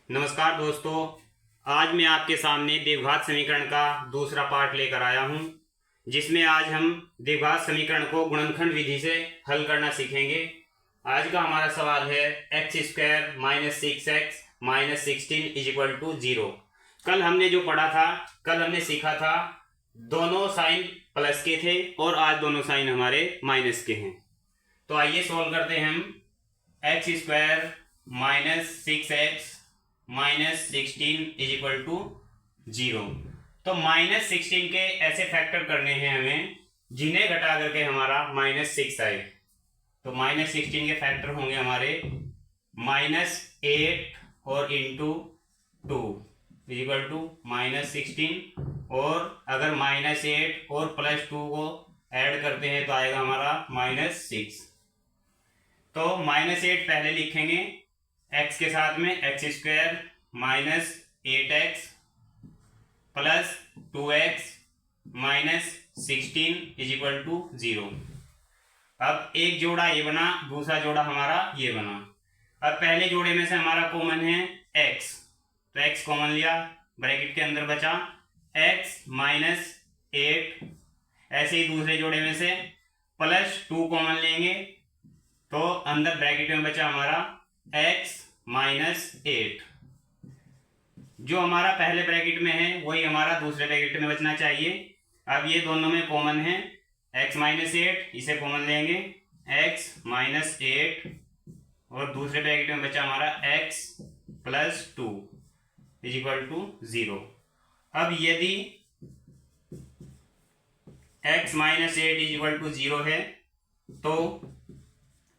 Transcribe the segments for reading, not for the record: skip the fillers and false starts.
नमस्कार दोस्तों, आज मैं आपके सामने द्विघात समीकरण का दूसरा पार्ट लेकर आया हूं, जिसमें आज हम द्विघात समीकरण को गुणनखंड विधि से हल करना सीखेंगे। आज का हमारा सवाल है x square minus 6x minus 16 is equal to 0। कल हमने जो पढ़ा था, कल हमने सीखा था दोनों साइन प्लस के थे और आज दोनों साइन हमारे माइनस के हैं। तो आइए सॉल्व करते हैं हम। X square minus 6x minus 16 is equal to 0। तो माइनस 16 के ऐसे फैक्टर करने हैं हमें जिन्हें घटा करके हमारा माइनस 6 आए। तो माइनस 16 के फैक्टर होंगे हमारे माइनस 8 और into 2 is equal to minus 16। और अगर माइनस 8 और प्लस 2 को ऐड करते हैं तो आएगा हमारा माइनस 6। तो माइनस 8 पहले लिखेंगे x के साथ में, x square minus 8x plus 2x minus 16 is equal to 0। अब एक जोड़ा ये बना, दूसरा जोड़ा हमारा ये बना। अब पहले जोड़े में से हमारा कॉमन है x, तो x कॉमन लिया, ब्रैकेट के अंदर बचा x माइनस 8। ऐसे ही दूसरे जोड़े में से प्लस 2 कॉमन लेंगे, तो अंदर ब्रैकेट में बचा हमारा x माइनस 8। जो हमारा पहले ब्रैकेट में है वही हमारा दूसरे ब्रैकेट में बचना चाहिए। अब ये दोनों में कॉमन है x माइनस 8, इसे कॉमन लेंगे x माइनस 8 और दूसरे ब्रैकेट में बचा हमारा x plus 2 is equal to 0। अब यदि x minus 8 is equal to 0 है तो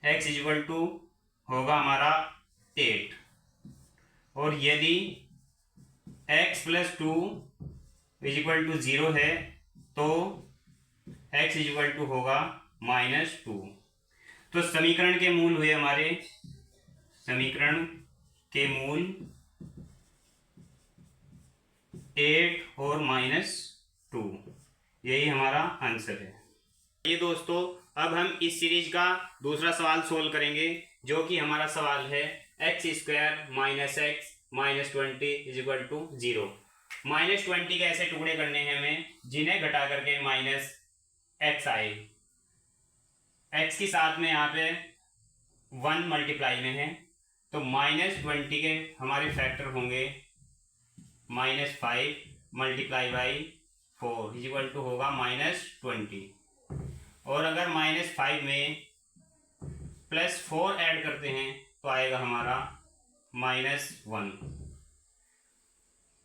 x इज इक्वल टू होगा हमारा 8। और यदि x plus 2 is equal to 0 है तो x इज इक्वल टू होगा माइनस 2। तो समीकरण के मूल हुए हमारे, समीकरण के मूल 8 और माइनस 2, यही हमारा आंसर है। ये दोस्तों, अब हम इस सीरीज का दूसरा सवाल सोल्व करेंगे, जो कि हमारा सवाल है x square minus x minus 20 is equal to 0। Minus 20 के ऐसे टुकड़े करने हैं हमें जिन्हें घटा करके माइनस एक्स आए। एक्स के साथ में यहाँ पे 1 मल्टीप्लाई में है, तो माइनस 20 के हमारे फैक्टर होंगे minus 5 multiply by 4 is equal to होगा माइनस 20। और अगर माइनस 5 में प्लस 4 ऐड करते हैं तो आएगा हमारा माइनस 1।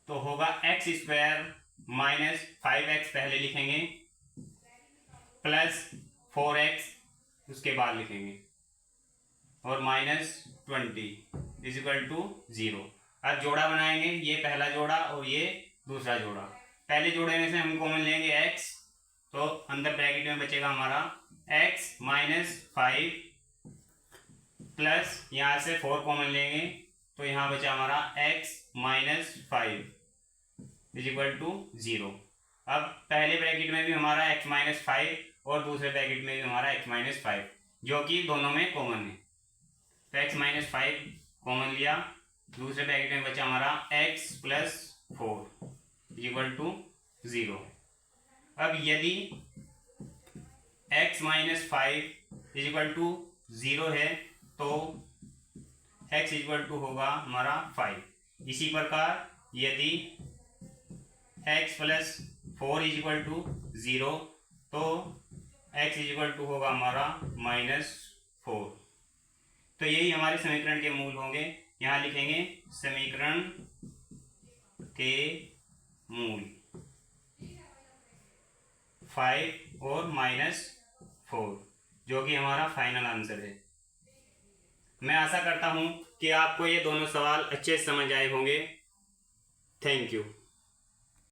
तो होगा एक्स स्क्वायर माइनस 5x पहले लिखेंगे प्लस 4x उसके बाद लिखेंगे और माइनस 20 इज इक्वल टू 0। अब जोड़ा बनाएंगे, ये पहला जोड़ा और ये दूसरा जोड़ा। पहले जोड़े में से हम कॉमन लेंगे x, तो अंदर ब्रैकेट में बचेगा हमारा x माइनस 5 प्लस यहाँ से 4 कॉमन लेंगे, तो यहाँ बचा हमारा x minus 5 is equal to 0। अब पहले ब्रैकेट में भी हमारा x माइनस 5 और दूसरे ब्रैकेट में भी हमारा x माइनस 5, जो कि दोनों में कॉमन है। तो x माइनस 5 कॉमन लिया, दूसरे ब्रैकेट में बचा हमारा x plus 4 is equal to 0। अब यदि x minus 5 is equal to 0 है तो x इक्वल टू होगा हमारा 5। इसी प्रकार यदि x plus 4 is equal to 0 तो x इज इक्वल टू होगा हमारा माइनस 4। तो यही हमारे समीकरण के मूल होंगे। यहाँ लिखेंगे समीकरण के मूल 5 और माइनस 4, जो कि हमारा फाइनल आंसर है। मैं आशा करता हूँ कि आपको ये दोनों सवाल अच्छे से समझ आए होंगे। Thank you.